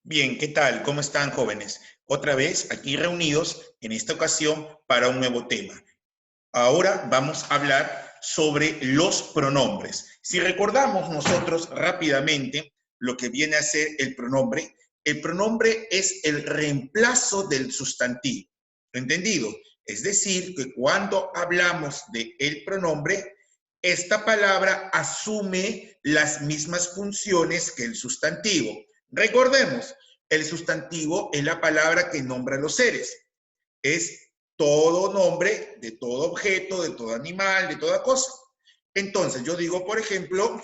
Bien, ¿qué tal? ¿Cómo están, jóvenes? Otra vez aquí reunidos en esta ocasión para un nuevo tema. Ahora vamos a hablar sobre los pronombres. Si recordamos nosotros rápidamente lo que viene a ser el pronombre es el reemplazo del sustantivo. ¿Entendido? Es decir, que cuando hablamos de el pronombre, esta palabra asume las mismas funciones que el sustantivo. Recordemos, el sustantivo es la palabra que nombra a los seres. Es todo nombre de todo objeto, de todo animal, de toda cosa. Entonces, yo digo, por ejemplo,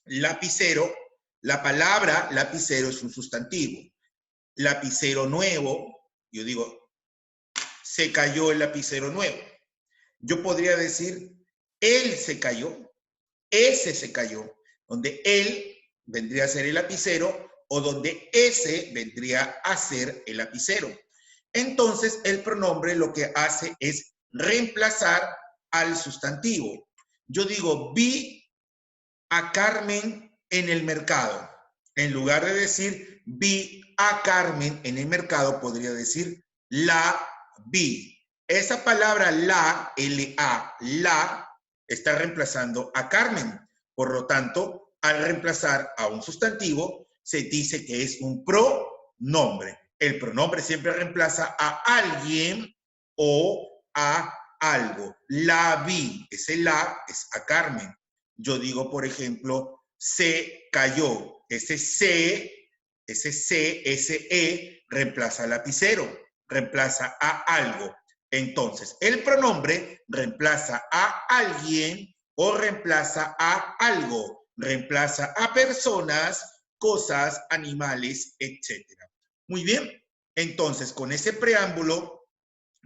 lapicero. La palabra lapicero es un sustantivo. Lapicero nuevo, yo digo, se cayó el lapicero nuevo. Yo podría decir, él se cayó, ese se cayó, donde él vendría a ser el lapicero o donde ese vendría a ser el lapicero. Entonces, el pronombre lo que hace es reemplazar al sustantivo. Yo digo, vi a Carmen en el mercado. En lugar de decir, vi a Carmen en el mercado, podría decir, la vi. Esa palabra la, L-A, la, está reemplazando a Carmen. Por lo tanto, al reemplazar a un sustantivo, se dice que es un pronombre. El pronombre siempre reemplaza a alguien o a algo. La vi, ese la es a Carmen. Yo digo, por ejemplo, se cayó. Ese E, reemplaza al lapicero, reemplaza a algo. Entonces, el pronombre reemplaza a alguien o reemplaza a algo, reemplaza a personas, cosas, animales, etc. Muy bien, entonces con ese preámbulo,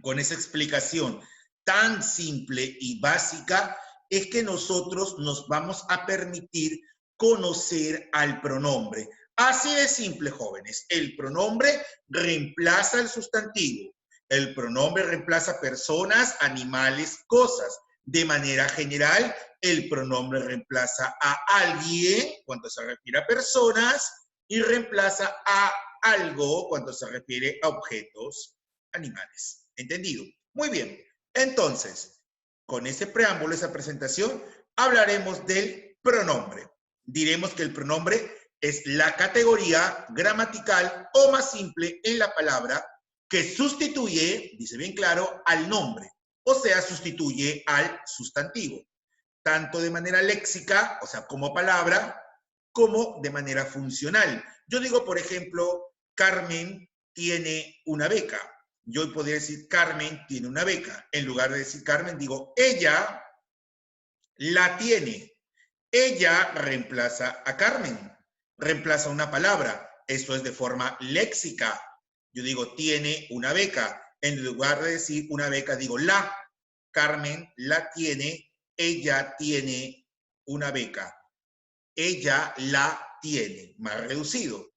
con esa explicación tan simple y básica, es que nosotros nos vamos a permitir conocer al pronombre. Así de simple, jóvenes. El pronombre reemplaza el sustantivo. El pronombre reemplaza personas, animales, cosas. De manera general, el pronombre reemplaza a alguien cuando se refiere a personas y reemplaza a algo cuando se refiere a objetos, animales. ¿Entendido? Muy bien. Entonces, con ese preámbulo, esa presentación, hablaremos del pronombre. Diremos que el pronombre es la categoría gramatical o más simple en la palabra que sustituye, dice bien claro, al nombre, o sea, sustituye al sustantivo, tanto de manera léxica, o sea, como palabra, como de manera funcional. Yo digo, por ejemplo, Carmen tiene una beca. Yo podría decir Carmen tiene una beca. En lugar de decir Carmen, digo ella la tiene. Ella reemplaza a Carmen, reemplaza una palabra. Eso es de forma léxica. Yo digo tiene una beca. En lugar de decir una beca, digo la. Carmen la tiene, ella tiene una beca. Ella la tiene, más reducido.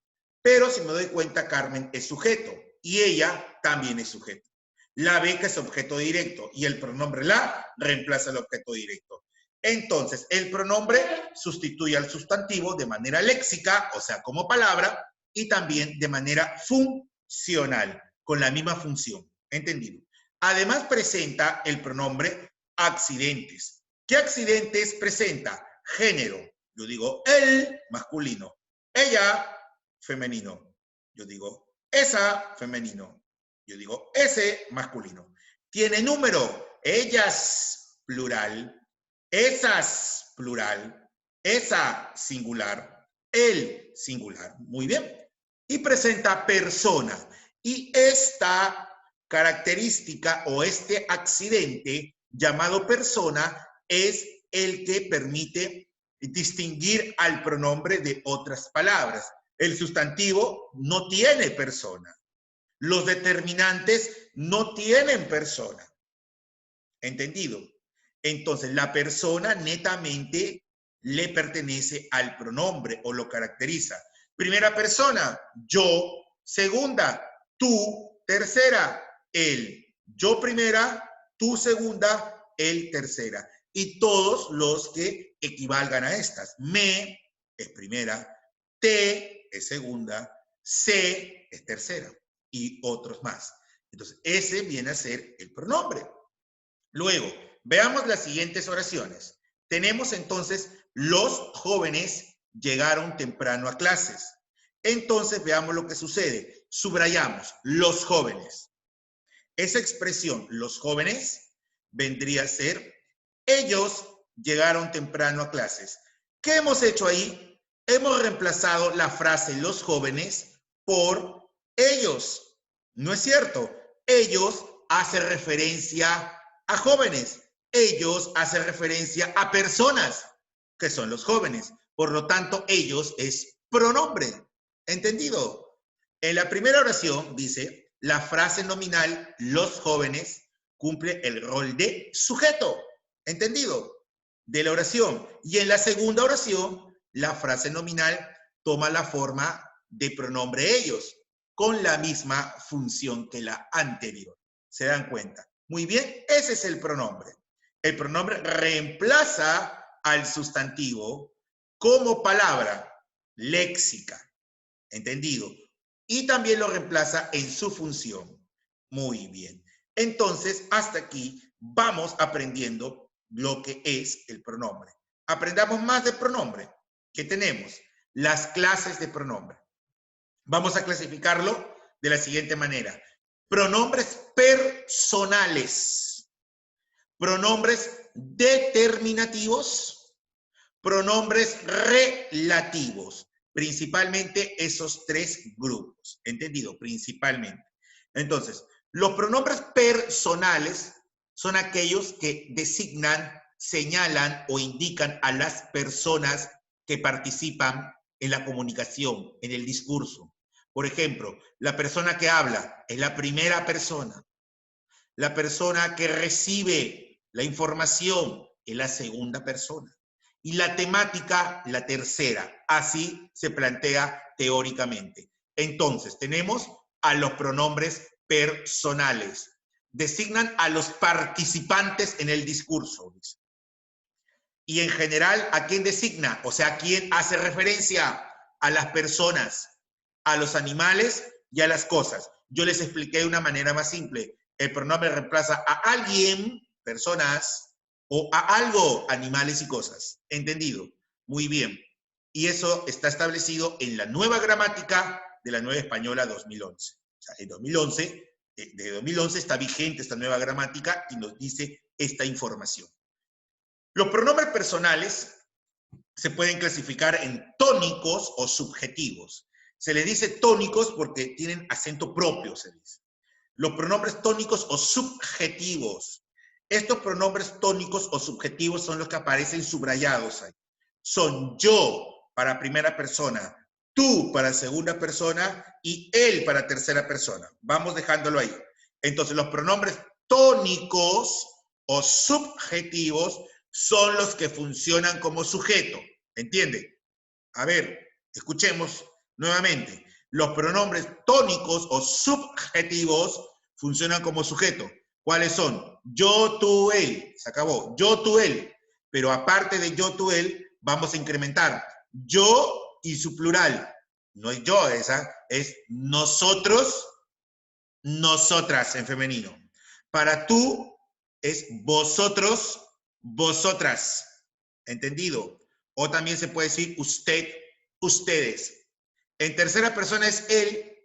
Pero si me doy cuenta, Carmen es sujeto y ella también es sujeto. La beca es objeto directo y el pronombre la reemplaza el objeto directo. Entonces, el pronombre sustituye al sustantivo de manera léxica, o sea, como palabra, y también de manera funcional, con la misma función. ¿Entendido? Además, presenta el pronombre accidentes. ¿Qué accidentes presenta? Género. Yo digo él, masculino. Ella, femenino. Yo digo esa, femenino. Yo digo ese, masculino. Tiene número. Ellas, plural. Esas, plural. Esa, singular. El, singular. Muy bien. Y presenta persona. Y esta característica o este accidente llamado persona es el que permite distinguir al pronombre de otras palabras. El sustantivo no tiene persona. Los determinantes no tienen persona. ¿Entendido? Entonces, la persona netamente le pertenece al pronombre o lo caracteriza. Primera persona, yo. Segunda, tú. Tercera, él. Yo primera, tú segunda, él tercera. Y todos los que equivalgan a estas. Me es primera, te es segunda, se es tercera y otros más. Entonces, ese viene a ser el pronombre. Luego, veamos las siguientes oraciones. Tenemos entonces, los jóvenes llegaron temprano a clases. Entonces, veamos lo que sucede. Subrayamos, los jóvenes. Esa expresión, los jóvenes, vendría a ser, ellos llegaron temprano a clases. ¿Qué hemos hecho ahí? Hemos reemplazado la frase los jóvenes por ellos. ¿No es cierto? Ellos hace referencia a jóvenes. Ellos hace referencia a personas, que son los jóvenes. Por lo tanto, ellos es pronombre. ¿Entendido? En la primera oración dice, la frase nominal, los jóvenes, cumple el rol de sujeto. ¿Entendido? De la oración. Y en la segunda oración, la frase nominal toma la forma de pronombre ellos, con la misma función que la anterior. ¿Se dan cuenta? Muy bien, ese es el pronombre. El pronombre reemplaza al sustantivo como palabra léxica. ¿Entendido? Y también lo reemplaza en su función. Muy bien. Entonces, hasta aquí vamos aprendiendo lo que es el pronombre. Aprendamos más de pronombre. ¿Qué tenemos? Las clases de pronombre. Vamos a clasificarlo de la siguiente manera. Pronombres personales. Pronombres determinativos. Pronombres relativos. Principalmente esos tres grupos. ¿Entendido? Principalmente. Entonces, los pronombres personales son aquellos que designan, señalan o indican a las personas que participan en la comunicación, en el discurso. Por ejemplo, la persona que habla es la primera persona. La persona que recibe la información es la segunda persona. Y la temática, la tercera. Así se plantea teóricamente. Entonces, tenemos a los pronombres personales. Designan a los participantes en el discurso. Y en general, ¿a quién designa? O sea, ¿a quién hace referencia? A las personas, a los animales y a las cosas. Yo les expliqué de una manera más simple. El pronombre reemplaza a alguien, personas, o a algo, animales y cosas. ¿Entendido? Muy bien. Y eso está establecido en la nueva gramática de la Nueva Española 2011. O sea, en 2011, de 2011 está vigente esta nueva gramática y nos dice esta información. Los pronombres personales se pueden clasificar en tónicos o subjetivos. Se les dice tónicos porque tienen acento propio, se dice. Los pronombres tónicos o subjetivos. Estos pronombres tónicos o subjetivos son los que aparecen subrayados ahí. Son yo para primera persona, tú para segunda persona y él para tercera persona. Vamos dejándolo ahí. Entonces, los pronombres tónicos o subjetivos son los que funcionan como sujeto. ¿Entiende? A ver, escuchemos nuevamente. Los pronombres tónicos o subjetivos funcionan como sujeto. ¿Cuáles son? Yo, tú, él. Se acabó. Yo, tú, él. Pero aparte de yo, tú, él, vamos a incrementar yo y su plural. No es yo, esa es nosotros, nosotras en femenino. Para tú es vosotros, vosotras. ¿Entendido? O también se puede decir usted, ustedes. En tercera persona es él,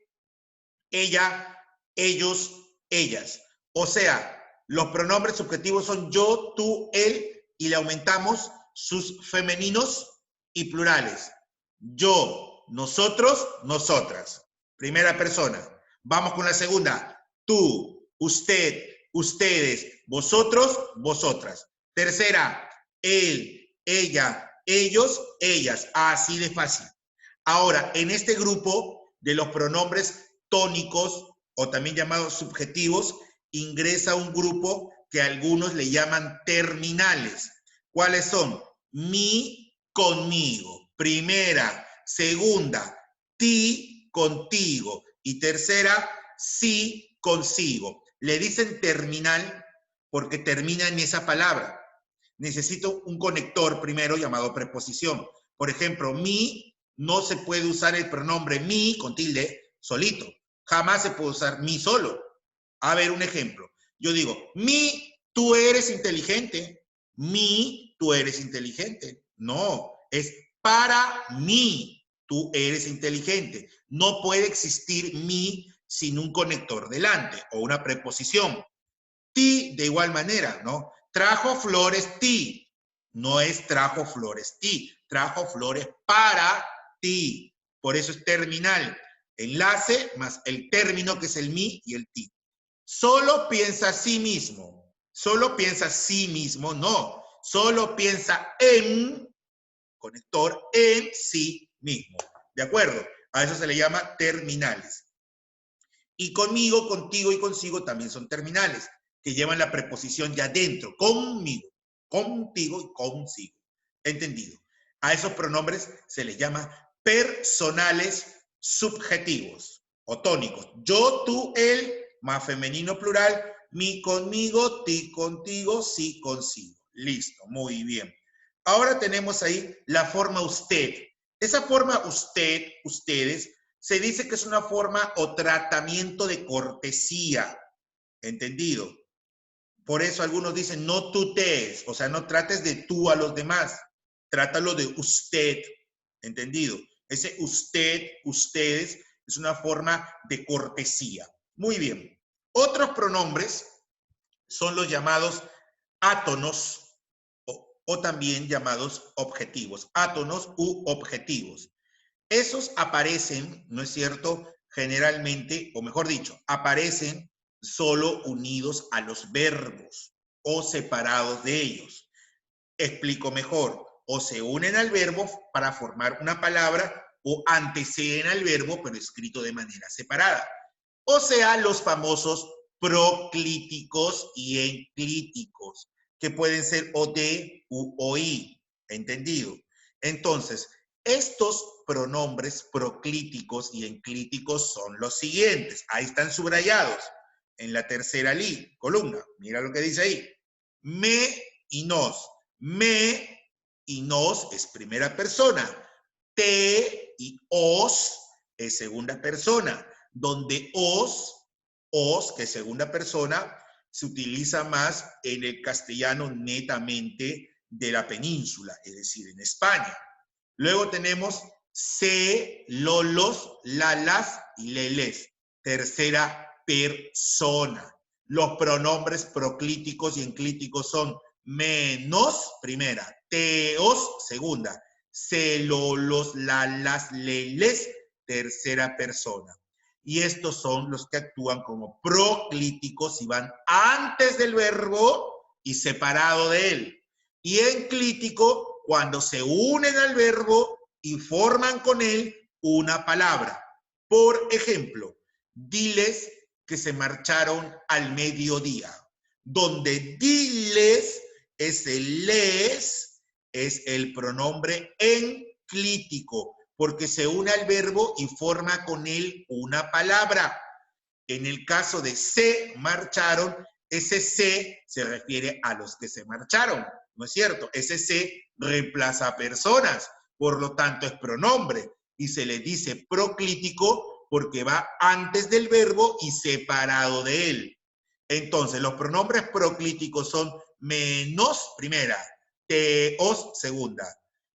ella, ellos, ellas. O sea, los pronombres subjetivos son yo, tú, él, y le aumentamos sus femeninos y plurales. Yo, nosotros, nosotras. Primera persona. Vamos con la segunda. Tú, usted, ustedes, vosotros, vosotras. Tercera, él, ella, ellos, ellas. Así de fácil. Ahora, en este grupo de los pronombres tónicos o también llamados subjetivos, ingresa un grupo que algunos le llaman terminales. ¿Cuáles son? Mi, conmigo. Primera, segunda, ti, contigo. Y tercera, sí, consigo. Le dicen terminal porque termina en esa palabra. Necesito un conector primero llamado preposición. Por ejemplo, mi No se puede usar el pronombre mi con tilde solito. Jamás se puede usar mi solo. A ver, un ejemplo. Yo digo, tú eres inteligente. Tú eres inteligente. No, es para mí, tú eres inteligente. No puede existir mi sin un conector delante o una preposición. Ti, de igual manera, ¿no? Trajo flores ti. No es trajo flores ti. Trajo flores para ti. Por eso es terminal. Enlace más el término que es el mi y el ti. Solo piensa a sí mismo. Solo piensa a sí mismo, no. Solo piensa en, conector, en sí mismo. ¿De acuerdo? A eso se le llama terminales. Y conmigo, contigo y consigo también son terminales, que llevan la preposición ya dentro. Conmigo, contigo y consigo. ¿Entendido? A esos pronombres se les llama personales subjetivos o tónicos. Yo, tú, él, más femenino plural, mi conmigo, ti contigo, sí consigo. Listo, muy bien. Ahora tenemos ahí la forma usted. Esa forma usted, ustedes, se dice que es una forma o tratamiento de cortesía. ¿Entendido? Por eso algunos dicen no tutees, o sea, no trates de tú a los demás. Trátalo de usted. ¿Entendido? Ese usted, ustedes, es una forma de cortesía. Muy bien. Otros pronombres son los llamados átonos o también llamados objetivos. Átonos u objetivos. Esos aparecen, ¿no es cierto? Generalmente, o mejor dicho, aparecen solo unidos a los verbos o separados de ellos. Explico mejor. O se unen al verbo para formar una palabra o anteceden al verbo, pero escrito de manera separada. O sea, los famosos proclíticos y enclíticos, que pueden ser o de u o i. ¿Entendido? Entonces, estos pronombres proclíticos y enclíticos son los siguientes. Ahí están subrayados en la tercera columna. Mira lo que dice ahí. Me y nos. Me y nos es primera persona. Te y os es segunda persona. Donde os, que es segunda persona, se utiliza más en el castellano netamente de la península, es decir, en España. Luego tenemos se, lolos, lalas y leles. Tercera persona. Los pronombres proclíticos y enclíticos son menos, primera, teos, segunda, se, lolos, lalas, leles, tercera persona. Y estos son los que actúan como proclíticos y van antes del verbo y separado de él. Y enclítico cuando se unen al verbo y forman con él una palabra. Por ejemplo, diles que se marcharon al mediodía. Donde diles es el les, es el pronombre enclítico, porque se une al verbo y forma con él una palabra. En el caso de se marcharon, ese se refiere a los que se marcharon, ¿no es cierto? Ese se reemplaza a personas, por lo tanto es pronombre y se le dice proclítico porque va antes del verbo y separado de él. Entonces, los pronombres proclíticos son menos, primera, teos, segunda,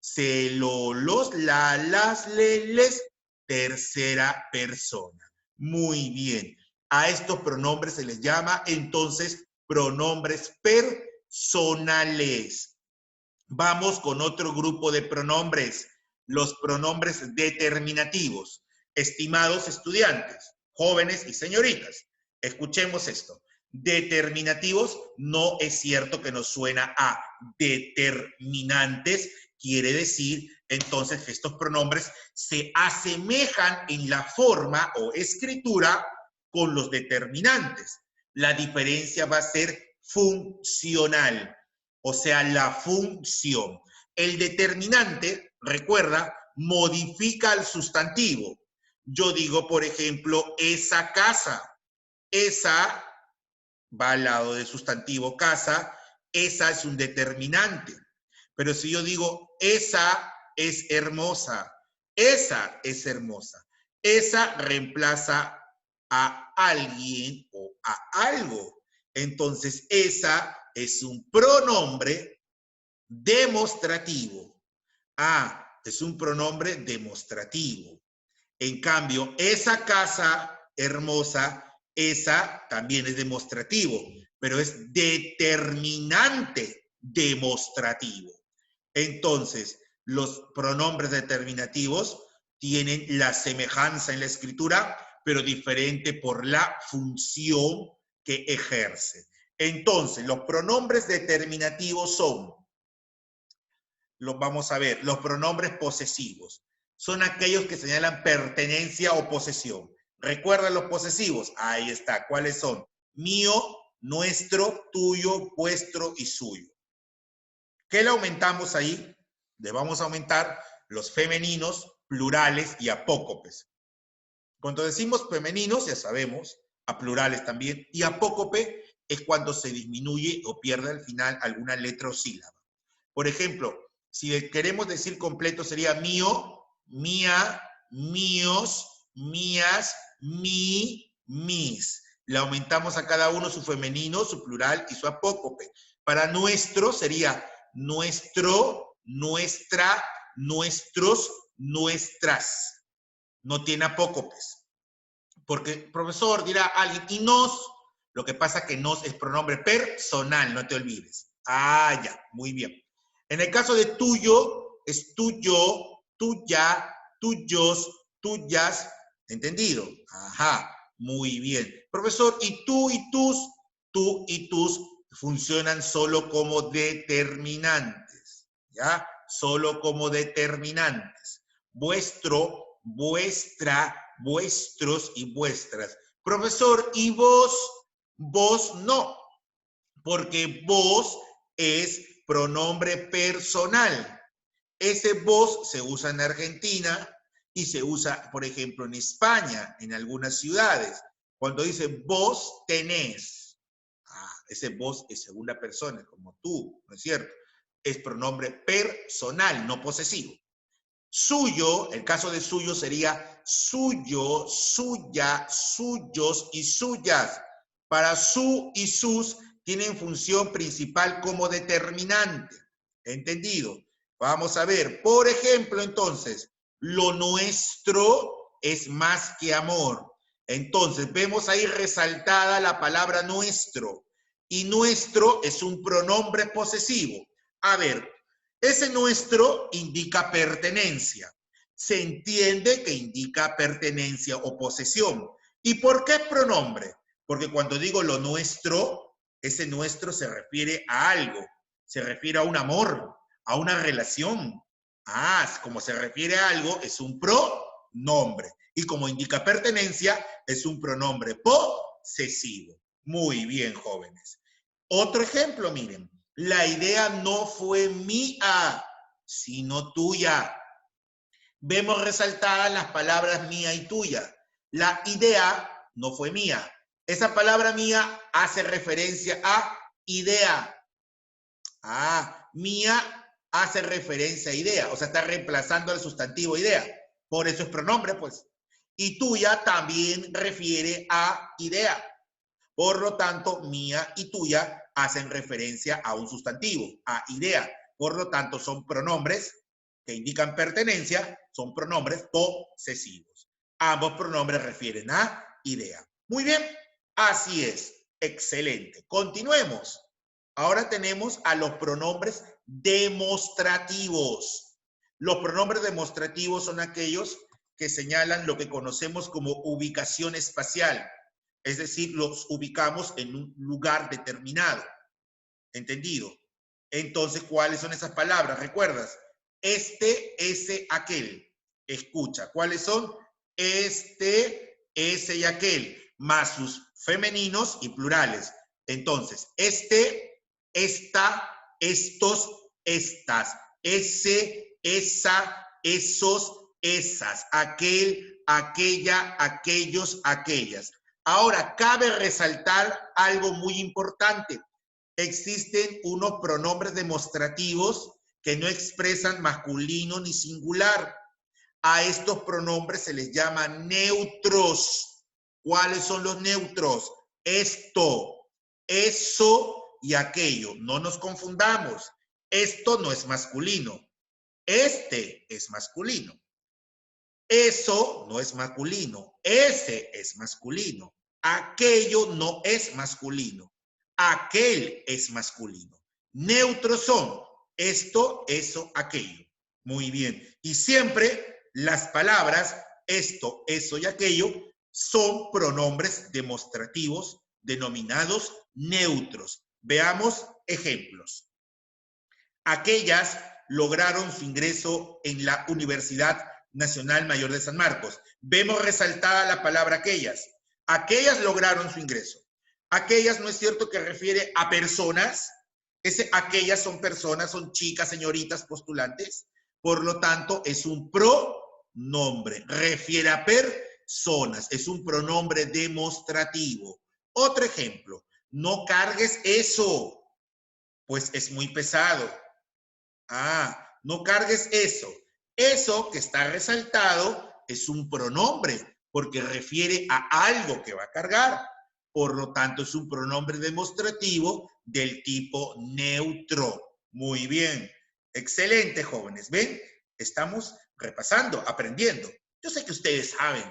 se, lo, los, la, las, les, tercera persona. Muy bien. A estos pronombres se les llama entonces pronombres personales. Vamos con otro grupo de pronombres, los pronombres determinativos. Estimados estudiantes, jóvenes y señoritas, escuchemos esto. Determinativos no es cierto que nos suena a determinantes, quiere decir entonces que estos pronombres se asemejan en la forma o escritura con los determinantes. La diferencia va a ser funcional, o sea, la función. El determinante, recuerda, modifica el sustantivo. Yo digo, por ejemplo, esa casa. Esa va al lado del sustantivo casa, esa es un determinante. Pero si yo digo, esa es hermosa, Esa es hermosa. Esa reemplaza a alguien o a algo. Entonces, esa es un pronombre demostrativo. Ah, es un pronombre demostrativo. En cambio, esa casa hermosa, esa también es demostrativo, pero es determinante demostrativo. Entonces, los pronombres determinativos tienen la semejanza en la escritura, pero diferente por la función que ejerce. Entonces, los pronombres determinativos son, vamos a ver, los pronombres posesivos. Son aquellos que señalan pertenencia o posesión. ¿Recuerdan los posesivos? Ahí está. ¿Cuáles son? Mío, nuestro, tuyo, vuestro y suyo. ¿Qué le aumentamos ahí? Le vamos a aumentar los femeninos, plurales y apócopes. Cuando decimos femeninos, ya sabemos, a plurales también, y apócope es cuando se disminuye o pierde al final alguna letra o sílaba. Por ejemplo, si queremos decir completo sería mío, mía, míos, mías, mi, mis. Le aumentamos a cada uno su femenino, su plural y su apócope. Para nuestro sería nuestro, nuestra, nuestros, nuestras. No tiene apócopes. Porque, profesor, dirá alguien, y nos, lo que pasa que nos es pronombre personal, no te olvides. Ah, ya, muy bien. En el caso de tuyo, es tuyo, tuya, tuyos, tuyas, ¿entendido? Ajá, muy bien. Profesor, ¿y tú y tus funcionan solo como determinantes? ¿Ya? Solo como determinantes. Vuestro, vuestra, vuestros y vuestras. Profesor, ¿y vos? Vos no, porque vos es pronombre personal. Ese vos se usa en Argentina y se usa, por ejemplo, en España, en algunas ciudades. Cuando dice vos tenés, ese vos es segunda persona, como tú, ¿no es cierto? Es pronombre personal, no posesivo. Suyo, el caso de suyo sería suyo, suya, suyos y suyas. Para su y sus tienen función principal como determinante. ¿Entendido? Vamos a ver, por ejemplo, entonces, lo nuestro es más que amor. Entonces, vemos ahí resaltada la palabra nuestro. Y nuestro es un pronombre posesivo. A ver, ese nuestro indica pertenencia. Se entiende que indica pertenencia o posesión. ¿Y por qué pronombre? Porque cuando digo lo nuestro, ese nuestro se refiere a algo, se refiere a un amor, a una relación. Como se refiere a algo, es un pronombre. Y como indica pertenencia, es un pronombre posesivo. Muy bien, jóvenes. Otro ejemplo, miren. La idea no fue mía, sino tuya. Vemos resaltadas las palabras mía y tuya. La idea no fue mía. Esa palabra mía hace referencia a idea. Mía hace referencia a idea. O sea, está reemplazando al sustantivo idea. Por eso es pronombre, pues. Y tuya también refiere a idea. Por lo tanto, mía y tuya hacen referencia a un sustantivo, a idea. Por lo tanto, son pronombres que indican pertenencia, son pronombres posesivos. Ambos pronombres refieren a idea. Muy bien, así es. Excelente. Continuemos. Ahora tenemos a los pronombres demostrativos. Los pronombres demostrativos son aquellos que señalan lo que conocemos como ubicación espacial. Es decir, los ubicamos en un lugar determinado. ¿Entendido? Entonces, ¿cuáles son esas palabras? ¿Recuerdas? Este, ese, aquel. Escucha, ¿cuáles son? Este, ese y aquel, más sus femeninos y plurales. Entonces, este, esta, estos, estas, ese, esa, esos, esas, aquel, aquella, aquellos, aquellas. Ahora, cabe resaltar algo muy importante. Existen unos pronombres demostrativos que no expresan masculino ni singular. A estos pronombres se les llama neutros. ¿Cuáles son los neutros? Esto, eso y aquello. No nos confundamos. Esto no es masculino. Este es masculino. Eso no es masculino. Ese es masculino. Aquello no es masculino. Aquel es masculino. Neutros son esto, eso, aquello. Muy bien. Y siempre las palabras esto, eso y aquello son pronombres demostrativos denominados neutros. Veamos ejemplos. Aquellas lograron su ingreso en la Universidad Nacional Mayor de San Marcos. Vemos resaltada la palabra aquellas. Aquellas lograron su ingreso. Aquellas no es cierto que refiere a personas. Aquellas son personas, son chicas, señoritas, postulantes. Por lo tanto, es un pronombre. Refiere a personas. Es un pronombre demostrativo. Otro ejemplo. No cargues eso, pues es muy pesado. No cargues eso. Eso que está resaltado es un pronombre porque refiere a algo que va a cargar. Por lo tanto, es un pronombre demostrativo del tipo neutro. Muy bien. Excelente, jóvenes. ¿Ven? Estamos repasando, aprendiendo. Yo sé que ustedes saben.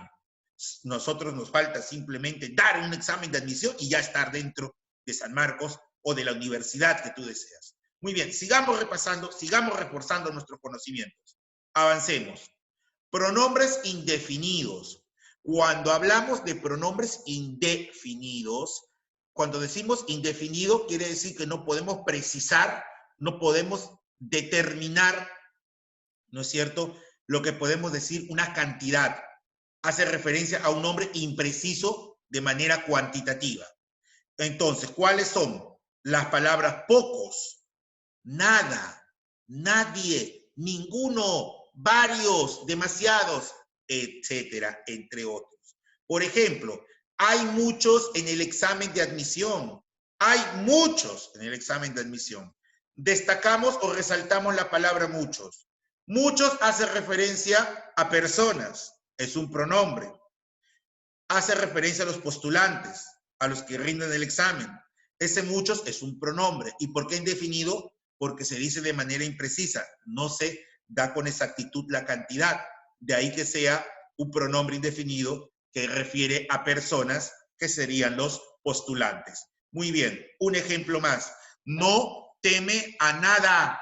Nosotros nos falta simplemente dar un examen de admisión y ya estar dentro de San Marcos o de la universidad que tú deseas. Muy bien, sigamos repasando, sigamos reforzando nuestros conocimientos. Avancemos. Pronombres indefinidos. Cuando hablamos de pronombres indefinidos, cuando decimos indefinido, quiere decir que no podemos precisar, no podemos determinar, ¿no es cierto?, lo que podemos decir una cantidad. Hace referencia a un nombre impreciso de manera cuantitativa. Entonces, ¿cuáles son? Las palabras pocos, nada, nadie, ninguno, varios, demasiados, etcétera, entre otros. Por ejemplo, hay muchos en el examen de admisión. Hay muchos en el examen de admisión. Destacamos o resaltamos la palabra muchos. Muchos hace referencia a personas, es un pronombre. Hace referencia a los postulantes, a los que rinden el examen. Ese muchos es un pronombre. ¿Y por qué indefinido? Porque se dice de manera imprecisa. No se da con exactitud la cantidad. De ahí que sea un pronombre indefinido que refiere a personas que serían los postulantes. Muy bien, un ejemplo más. No teme a nada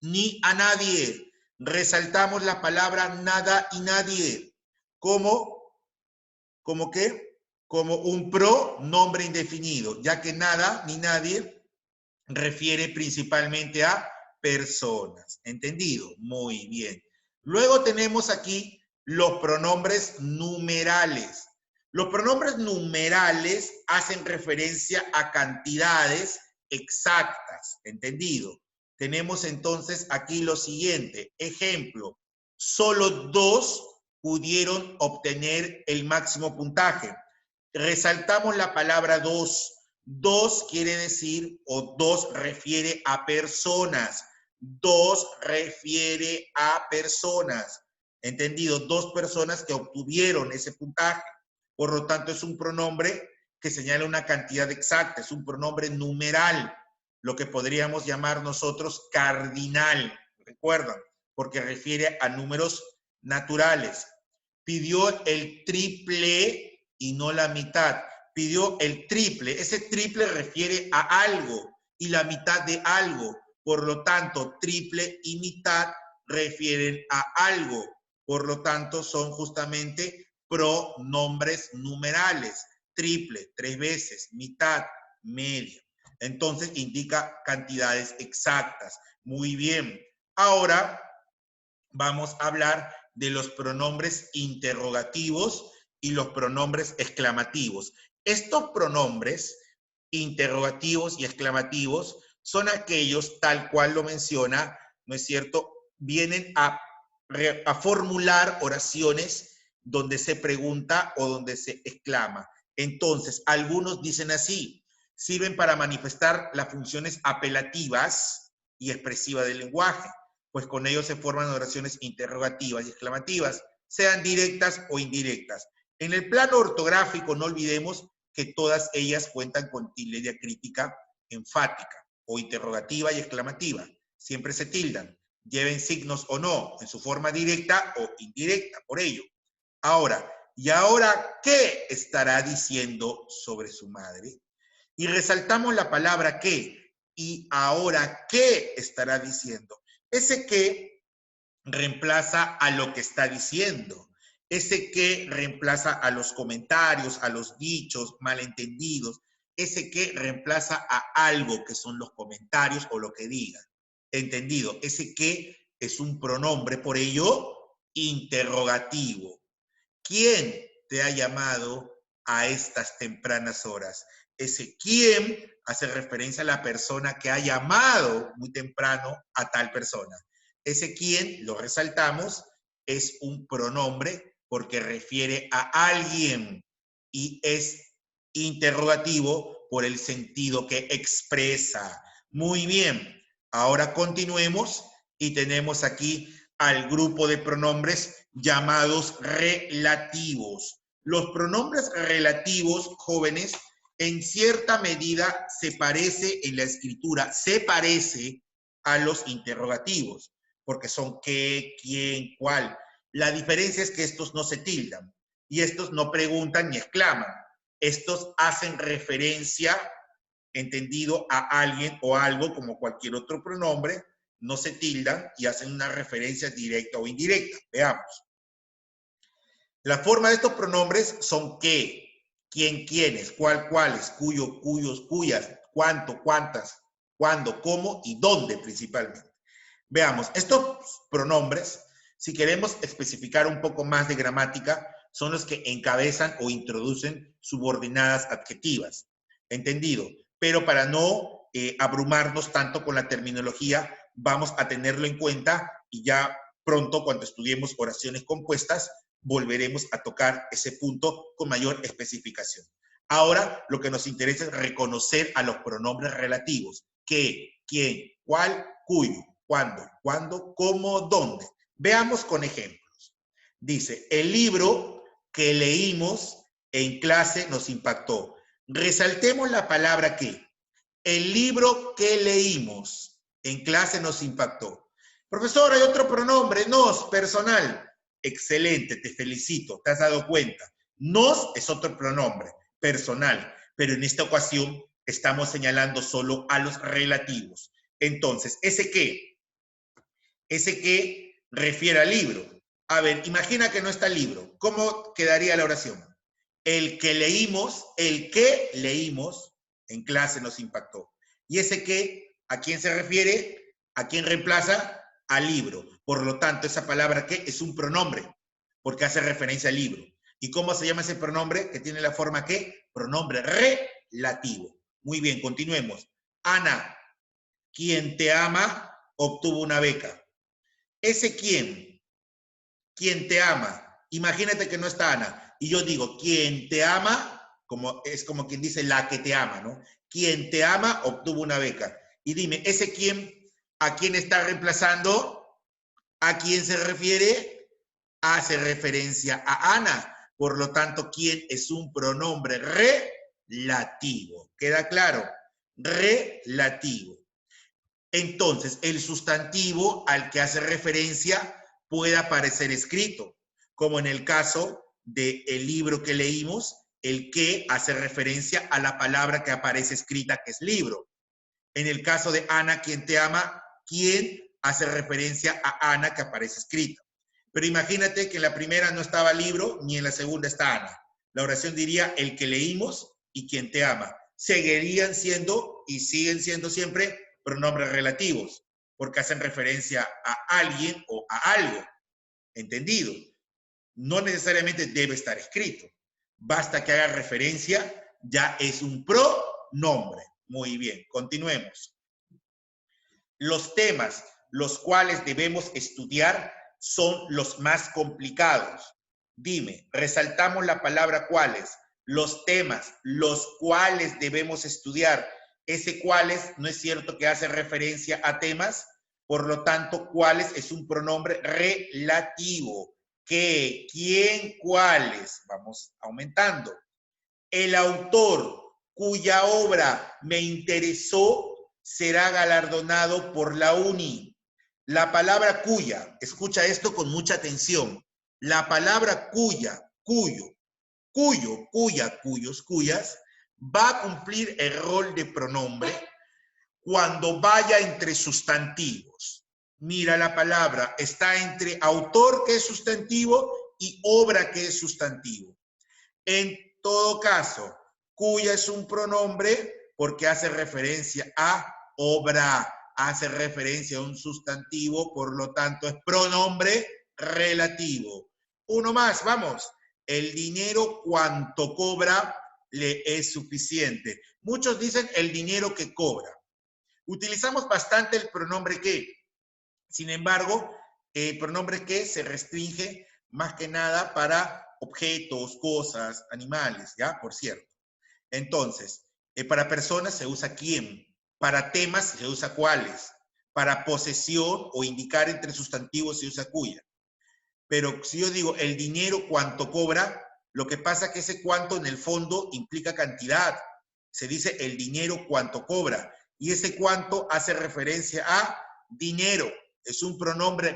ni a nadie. Resaltamos la palabra nada y nadie. ¿Cómo qué? Como un pronombre indefinido, ya que nada ni nadie refiere principalmente a personas. ¿Entendido? Muy bien. Luego tenemos aquí los pronombres numerales. Los pronombres numerales hacen referencia a cantidades exactas. ¿Entendido? Tenemos entonces aquí lo siguiente. Ejemplo, solo 2 pudieron obtener el máximo puntaje. Resaltamos la palabra 2. 2 quiere decir, o 2 refiere a personas. 2 refiere a personas. ¿Entendido? 2 personas que obtuvieron ese puntaje. Por lo tanto, es un pronombre que señala una cantidad exacta. Es un pronombre numeral, lo que podríamos llamar nosotros cardinal. ¿Recuerdan? Porque refiere a números naturales. Pidió el triple y no la mitad. Pidió el triple. Ese triple refiere a algo y la mitad de algo. Por lo tanto, triple y mitad refieren a algo. Por lo tanto, son justamente pronombres numerales. Triple, 3 veces, mitad, media. Entonces, indica cantidades exactas. Muy bien. Ahora vamos a hablar de los pronombres interrogativos y los pronombres exclamativos. Estos pronombres interrogativos y exclamativos son aquellos, tal cual lo menciona, ¿no es cierto?, vienen a formular oraciones donde se pregunta o donde se exclama. Entonces, algunos dicen así, sirven para manifestar las funciones apelativas y expresivas del lenguaje. pues con ellos se forman oraciones interrogativas y exclamativas, sean directas o indirectas. En el plano ortográfico, no olvidemos que todas ellas cuentan con tilde diacrítica enfática o interrogativa y exclamativa. Siempre se tildan, lleven signos o no, en su forma directa o indirecta, por ello. Ahora, ¿y ahora qué estará diciendo sobre su madre? Y resaltamos la palabra qué. ¿Y ahora qué estará diciendo? Ese qué reemplaza a lo que está diciendo. Ese qué reemplaza a los comentarios, a los dichos malentendidos. Ese qué reemplaza a algo que son los comentarios o lo que diga. ¿Entendido? Ese qué es un pronombre, por ello, interrogativo. ¿Quién te ha llamado a estas tempranas horas? Ese quién hace referencia a la persona que ha llamado muy temprano a tal persona. Ese quién, lo resaltamos, es un pronombre porque refiere a alguien y es interrogativo por el sentido que expresa. Muy bien, ahora continuemos y tenemos aquí al grupo de pronombres llamados relativos. Los pronombres relativos, jóvenes, en cierta medida se parece en la escritura, se parece a los interrogativos, porque son qué, quién, cuál. La diferencia es que estos no se tildan y estos no preguntan ni exclaman. Estos hacen referencia, entendido, a alguien o algo como cualquier otro pronombre, no se tildan y hacen una referencia directa o indirecta. Veamos. La forma de estos pronombres son qué, quién, quiénes, cuál, cuáles, cuyo, cuyos, cuyas, cuánto, cuántas, cuándo, cómo y dónde principalmente. Veamos, estos pronombres, si queremos especificar un poco más de gramática, son los que encabezan o introducen subordinadas adjetivas. ¿Entendido? Pero para no abrumarnos tanto con la terminología, vamos a tenerlo en cuenta y ya pronto, cuando estudiemos oraciones compuestas, volveremos a tocar ese punto con mayor especificación. Ahora, lo que nos interesa es reconocer a los pronombres relativos. ¿Qué? ¿Quién? ¿Cuál? ¿Cuyo? ¿Cuándo? ¿Cuándo? ¿Cómo? ¿Dónde? Veamos con ejemplos. Dice, el libro que leímos en clase nos impactó. Resaltemos la palabra que. El libro que leímos en clase nos impactó. Profesor, hay otro pronombre, nos, personal. Excelente, te felicito, te has dado cuenta. Nos es otro pronombre, personal, pero en esta ocasión estamos señalando solo a los relativos. Entonces, ese que refiere al libro. A ver, imagina que no está el libro. ¿Cómo quedaría la oración? El que leímos en clase nos impactó. Y ese que, ¿a quién se refiere? ¿A quién reemplaza? Al libro. Por lo tanto, esa palabra que es un pronombre, porque hace referencia al libro. ¿Y cómo se llama ese pronombre que tiene la forma que? Pronombre relativo. Muy bien, continuemos. Ana, quien te ama, obtuvo una beca. Ese quien te ama, imagínate que no está Ana, y yo digo, quien te ama, es como quien dice la que te ama, ¿no? Quien te ama obtuvo una beca. Y dime, ¿ese quién, a quién está reemplazando? ¿A quién se refiere? Hace referencia a Ana. Por lo tanto, ¿quién es un pronombre relativo? ¿Queda claro? Relativo. Entonces, el sustantivo al que hace referencia puede aparecer escrito, como en el caso del libro que leímos, el que hace referencia a la palabra que aparece escrita, que es libro. En el caso de Ana, quien te ama, ¿quién hace referencia a Ana que aparece escrita? Pero imagínate que en la primera no estaba libro, ni en la segunda está Ana. La oración diría el que leímos y quien te ama. Seguirían siendo y siguen siendo siempre pronombres relativos, porque hacen referencia a alguien o a algo. ¿Entendido? No necesariamente debe estar escrito. Basta que haga referencia, ya es un pronombre. Muy bien, continuemos. Los temas los cuales debemos estudiar son los más complicados. Dime, resaltamos la palabra cuáles. Los temas, los cuales debemos estudiar. Ese cuáles no es cierto que hace referencia a temas. Por lo tanto, ¿cuáles? Es un pronombre relativo. ¿Qué? ¿Quién? ¿Cuáles? Vamos aumentando. El autor cuya obra me interesó será galardonado por la UNI. La palabra cuya, escucha esto con mucha atención. La palabra cuya, cuyo, cuya, cuyos, cuyas, va a cumplir el rol de pronombre cuando vaya entre sustantivos. Mira la palabra, está entre autor, que es sustantivo, y obra, que es sustantivo. En todo caso, cuya es un pronombre porque hace referencia a obra, hace referencia a un sustantivo, por lo tanto es pronombre relativo. Uno más, vamos. El dinero cuanto cobra le es suficiente. Muchos dicen el dinero que cobra. Utilizamos bastante el pronombre que. Sin embargo, el pronombre que se restringe más que nada para objetos, cosas, animales, ¿ya? Por cierto. Entonces, para personas se usa quién, para temas se usa cuáles, para posesión o indicar entre sustantivos se usa cuya. Pero si yo digo el dinero cuánto cobra, lo que pasa es que ese cuánto en el fondo implica cantidad. Se dice el dinero cuánto cobra. Y ese cuánto hace referencia a dinero. Es un pronombre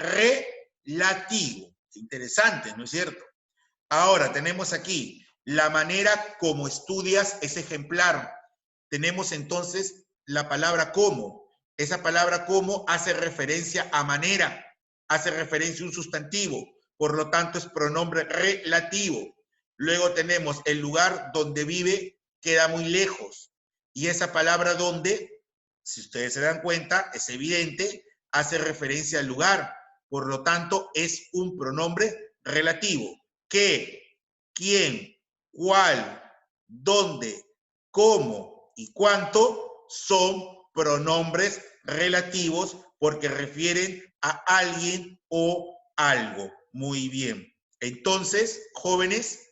relativo. Interesante, ¿no es cierto? Ahora tenemos aquí la manera como estudias es ejemplar. Tenemos entonces la palabra como. Esa palabra como hace referencia a manera, hace referencia a un sustantivo, por lo tanto es pronombre relativo. Luego tenemos el lugar donde vive queda muy lejos. Y esa palabra donde, si ustedes se dan cuenta, es evidente, hace referencia al lugar. Por lo tanto, es un pronombre relativo. ¿Qué? ¿Quién? ¿Cuál? ¿Dónde? ¿Cómo? ¿Y cuánto? Son pronombres relativos porque refieren a alguien o algo. Muy bien. Entonces, jóvenes,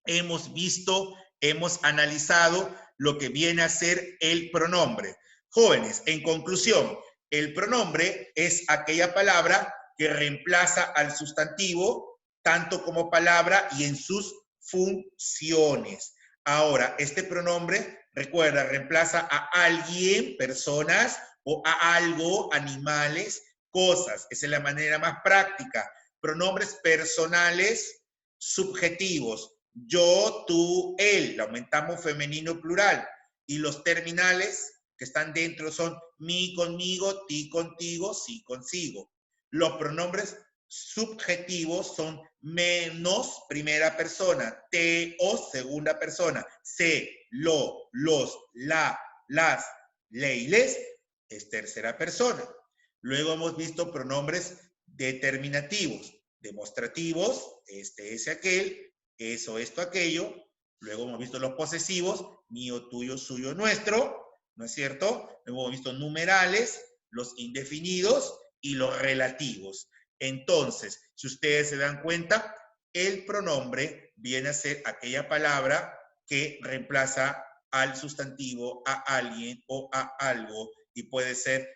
hemos visto, hemos analizado lo que viene a ser el pronombre. Jóvenes, en conclusión, el pronombre es aquella palabra que reemplaza al sustantivo tanto como palabra y en sus funciones. Ahora, este pronombre, recuerda, reemplaza a alguien, personas, o a algo, animales, cosas. Esa es la manera más práctica. Pronombres personales, subjetivos. Yo, tú, él. Lo aumentamos femenino plural. Y los terminales que están dentro son mi conmigo, ti contigo, sí consigo. Los pronombres subjetivos son menos primera persona, te o segunda persona, se, lo, los, la, las, le y les es tercera persona. Luego hemos visto pronombres determinativos, demostrativos, este, ese, aquel, eso, esto, aquello. Luego hemos visto los posesivos, mío, tuyo, suyo, nuestro, ¿no es cierto? Luego hemos visto numerales, los indefinidos y los relativos. Entonces, si ustedes se dan cuenta, el pronombre viene a ser aquella palabra que reemplaza al sustantivo, a alguien o a algo, y puede ser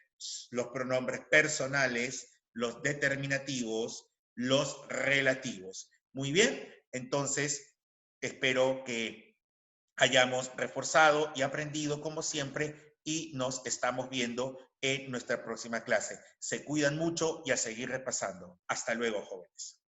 los pronombres personales, los determinativos, los relativos. Muy bien, entonces espero que hayamos reforzado y aprendido como siempre y nos estamos viendo en nuestra próxima clase. Se cuidan mucho y a seguir repasando. Hasta luego, jóvenes.